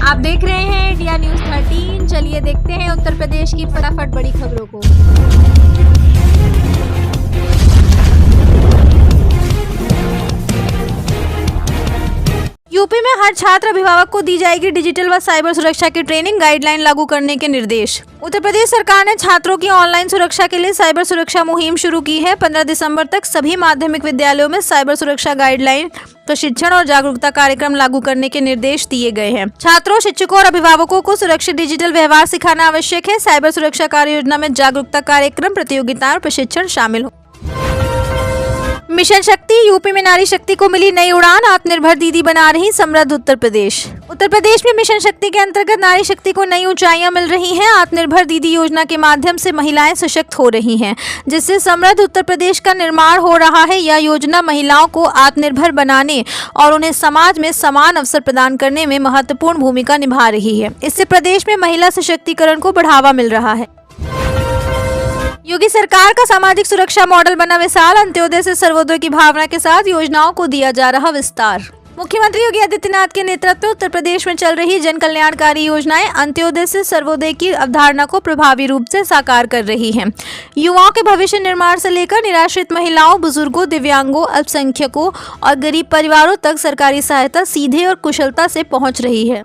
आप देख रहे हैं इंडिया न्यूज 13। चलिए देखते हैं उत्तर प्रदेश की फटाफट बड़ी खबरों को। यूपी में हर छात्र अभिभावक को दी जाएगी डिजिटल व साइबर सुरक्षा की ट्रेनिंग, गाइडलाइन लागू करने के निर्देश। उत्तर प्रदेश सरकार ने छात्रों की ऑनलाइन सुरक्षा के लिए साइबर सुरक्षा मुहिम शुरू की है। 15 दिसंबर तक सभी माध्यमिक विद्यालयों में साइबर सुरक्षा गाइडलाइन, प्रशिक्षण और जागरूकता कार्यक्रम लागू करने के निर्देश दिए गए हैं। छात्रों, शिक्षकों और अभिभावकों को सुरक्षित डिजिटल व्यवहार सिखाना आवश्यक है। साइबर सुरक्षा कार्य योजना में जागरूकता कार्यक्रम, प्रतियोगिताएं और प्रशिक्षण शामिल हो। मिशन शक्ति, यूपी में नारी शक्ति को मिली नई उड़ान, आत्मनिर्भर दीदी बना रही समृद्ध उत्तर प्रदेश। उत्तर प्रदेश में मिशन शक्ति के अंतर्गत नारी शक्ति को नई ऊंचाइयां मिल रही हैं। आत्मनिर्भर दीदी योजना के माध्यम से महिलाएं सशक्त हो रही हैं, जिससे समृद्ध उत्तर प्रदेश का निर्माण हो रहा है। यह योजना महिलाओं को आत्मनिर्भर बनाने और उन्हें समाज में समान अवसर प्रदान करने में महत्वपूर्ण भूमिका निभा रही है। इससे प्रदेश में महिला सशक्तिकरण को बढ़ावा मिल रहा है। योगी सरकार का सामाजिक सुरक्षा मॉडल बना मिसाल, अंत्योदय से सर्वोदय की भावना के साथ योजनाओं को दिया जा रहा विस्तार। मुख्यमंत्री योगी आदित्यनाथ के नेतृत्व में उत्तर प्रदेश में चल रही जन कल्याणकारी योजनाएं अंत्योदय से सर्वोदय की अवधारणा को प्रभावी रूप से साकार कर रही हैं। युवाओं के भविष्य निर्माण से लेकर निराश्रित महिलाओं, बुजुर्गों, दिव्यांगों, अल्पसंख्यकों और गरीब परिवारों तक सरकारी सहायता सीधे और कुशलता से पहुंच रही है।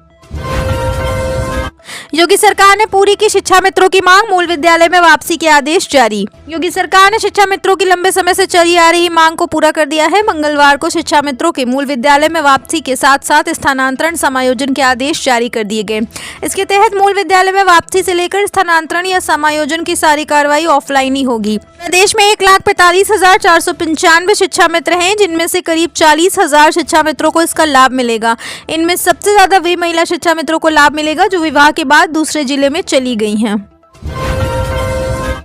योगी सरकार ने पूरी की शिक्षा मित्रों की मांग, मूल विद्यालय में वापसी के आदेश जारी। योगी सरकार ने शिक्षा मित्रों की लंबे समय से चली आ रही मांग को पूरा कर दिया है। मंगलवार को शिक्षा मित्रों के मूल विद्यालय में वापसी के साथ साथ स्थानांतरण समायोजन के आदेश जारी कर दिए गए। इसके तहत मूल विद्यालय में वापसी से लेकर स्थानांतरण या समायोजन की सारी कार्रवाई ऑफलाइन ही होगी। प्रदेश में 1,45,495 शिक्षा मित्र हैं, जिनमें से करीब 40,000 शिक्षा मित्रों को इसका लाभ मिलेगा। इनमें सबसे ज्यादा वे महिला शिक्षा मित्रों को लाभ मिलेगा जो विवाह के बाद दूसरे जिले में चली गई हैं।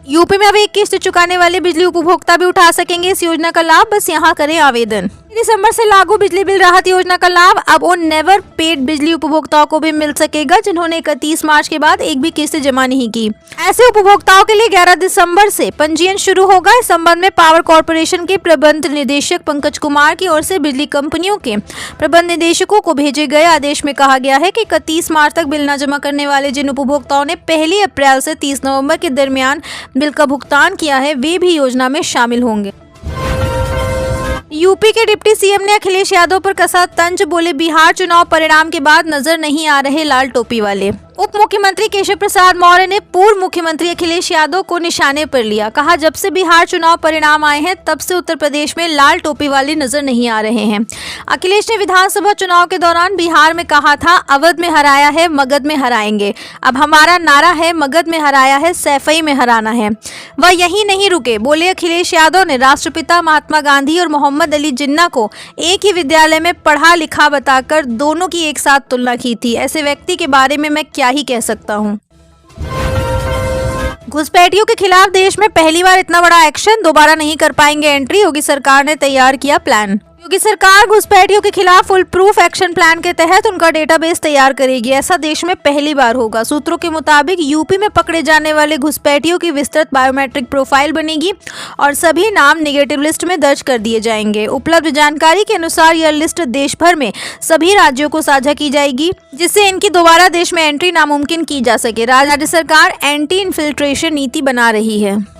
यूपी में अब एक किस्त चुकाने वाले बिजली उपभोक्ता भी उठा सकेंगे इस योजना का लाभ, बस यहां करें आवेदन। दिसंबर से लागू बिजली बिल राहत योजना का लाभ अब उन नेवर पेड बिजली उपभोक्ताओं को भी मिल सकेगा जिन्होंने 31 मार्च के बाद एक भी किस्त जमा नहीं की। ऐसे उपभोक्ताओं के लिए 11 दिसंबर से पंजीयन शुरू होगा। इस संबंध में पावर कॉर्पोरेशन के प्रबंध निदेशक पंकज कुमार की ओर से बिजली कंपनियों के प्रबंध निदेशकों को भेजे गए आदेश में कहा गया है कि 31 मार्च तक बिल न जमा करने वाले जिन उपभोक्ताओं ने 1 अप्रैल से 30 नवम्बर के दरमियान बिल का भुगतान किया है, वे भी योजना में शामिल होंगे। यूपी के डिप्टी सीएम ने अखिलेश यादव पर कसा तंज, बोले बिहार चुनाव परिणाम के बाद नजर नहीं आ रहे लाल टोपी वाले। उप मुख्यमंत्री केशव प्रसाद मौर्य ने पूर्व मुख्यमंत्री अखिलेश यादव को निशाने पर लिया। कहा, जब से बिहार चुनाव परिणाम आए हैं तब से उत्तर प्रदेश में लाल टोपी वाले नजर नहीं आ रहे हैं। अखिलेश ने विधानसभा चुनाव के दौरान बिहार में कहा था, अवध में हराया है, मगध में हराएंगे। अब हमारा नारा है, मगध में हराया है, सैफई में हराना है। वह यही नहीं रुके, बोले अखिलेश यादव ने राष्ट्रपिता महात्मा गांधी और मोहम्मद अली जिन्ना को एक ही विद्यालय में पढ़ा लिखा बताकर दोनों की एक साथ तुलना की थी। ऐसे व्यक्ति के बारे में मैं क्या ही कह सकता हूं। घुसपैठियों के खिलाफ देश में पहली बार इतना बड़ा एक्शन, दोबारा नहीं कर पाएंगे एंट्री, योगी सरकार ने तैयार किया प्लान। योगी सरकार घुसपैठियों के खिलाफ फुल प्रूफ एक्शन प्लान के तहत उनका डेटाबेस तैयार करेगी। ऐसा देश में पहली बार होगा। सूत्रों के मुताबिक यूपी में पकड़े जाने वाले घुसपैठियों की विस्तृत बायोमेट्रिक प्रोफाइल बनेगी और सभी नाम नेगेटिव लिस्ट में दर्ज कर दिए जाएंगे। उपलब्ध जानकारी के अनुसार यह लिस्ट देश भर में सभी राज्यों को साझा की जाएगी, जिससे इनकी दोबारा देश में एंट्री नामुमकिन की जा सके। राज्य सरकार एंटी इन्फिल्ट्रेशन नीति बना रही है।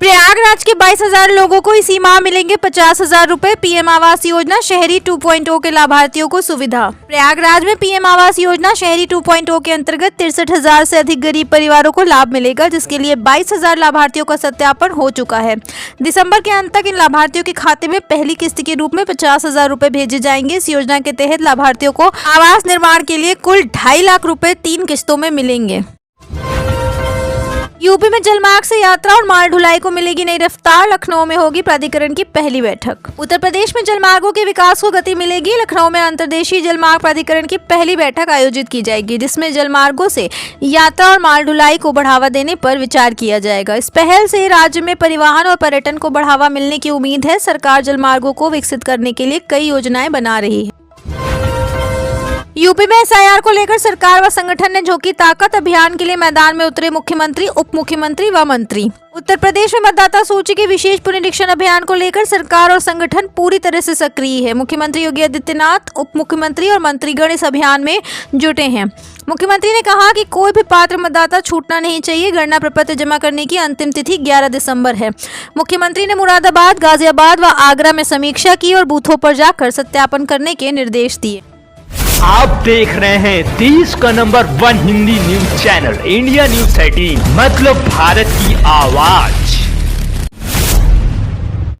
प्रयागराज के 22,000 लोगों को इसी माह मिलेंगे 50,000 रुपए। पीएम आवास योजना शहरी 2.0 के लाभार्थियों को सुविधा। प्रयागराज में पीएम आवास योजना शहरी 2.0 के अंतर्गत 63,000 से अधिक गरीब परिवारों को लाभ मिलेगा, जिसके लिए 22,000 लाभार्थियों का सत्यापन हो चुका है। दिसंबर के अंत तक इन लाभार्थियों के खाते में पहली किस्त के रूप में 50,000 रुपए भेजे जाएंगे। इस योजना के तहत लाभार्थियों को आवास निर्माण के लिए कुल 2.5 लाख रुपए 3 किस्तों में मिलेंगे। यूपी में जलमार्ग से यात्रा और माल ढुलाई को मिलेगी नई रफ्तार। लखनऊ में होगी प्राधिकरण की पहली बैठक। उत्तर प्रदेश में जलमार्गों के विकास को गति मिलेगी। लखनऊ में अंतर्देशीय जलमार्ग प्राधिकरण की पहली बैठक आयोजित की जाएगी, जिसमें जलमार्गों से यात्रा और माल ढुलाई को बढ़ावा देने पर विचार किया जाएगा। इस पहल से राज्य में परिवहन और पर्यटन को बढ़ावा मिलने की उम्मीद है। सरकार जलमार्गों को विकसित करने के लिए कई योजनाएं बना रही है। यूपी में एसआईआर को लेकर सरकार व संगठन ने झोंकी ताकत, अभियान के लिए मैदान में उतरे मुख्यमंत्री, उप मुख्यमंत्री व मंत्री। उत्तर प्रदेश में मतदाता सूची के विशेष पुनरीक्षण अभियान को लेकर सरकार और संगठन पूरी तरह से सक्रिय है। मुख्यमंत्री योगी आदित्यनाथ, उप मुख्यमंत्री और मंत्रीगण इस अभियान में जुटे हैं। मुख्यमंत्री ने कहा कि कोई भी पात्र मतदाता छूटना नहीं चाहिए। गणना प्रपत्र जमा करने की अंतिम तिथि 11 दिसंबर है। मुख्यमंत्री ने मुरादाबाद, गाजियाबाद व आगरा में समीक्षा की और बूथों पर जाकर सत्यापन करने के निर्देश दिए। आप देख रहे हैं देश का number 1 Hindi news channel India news 13, मतलब भारत की आवाज।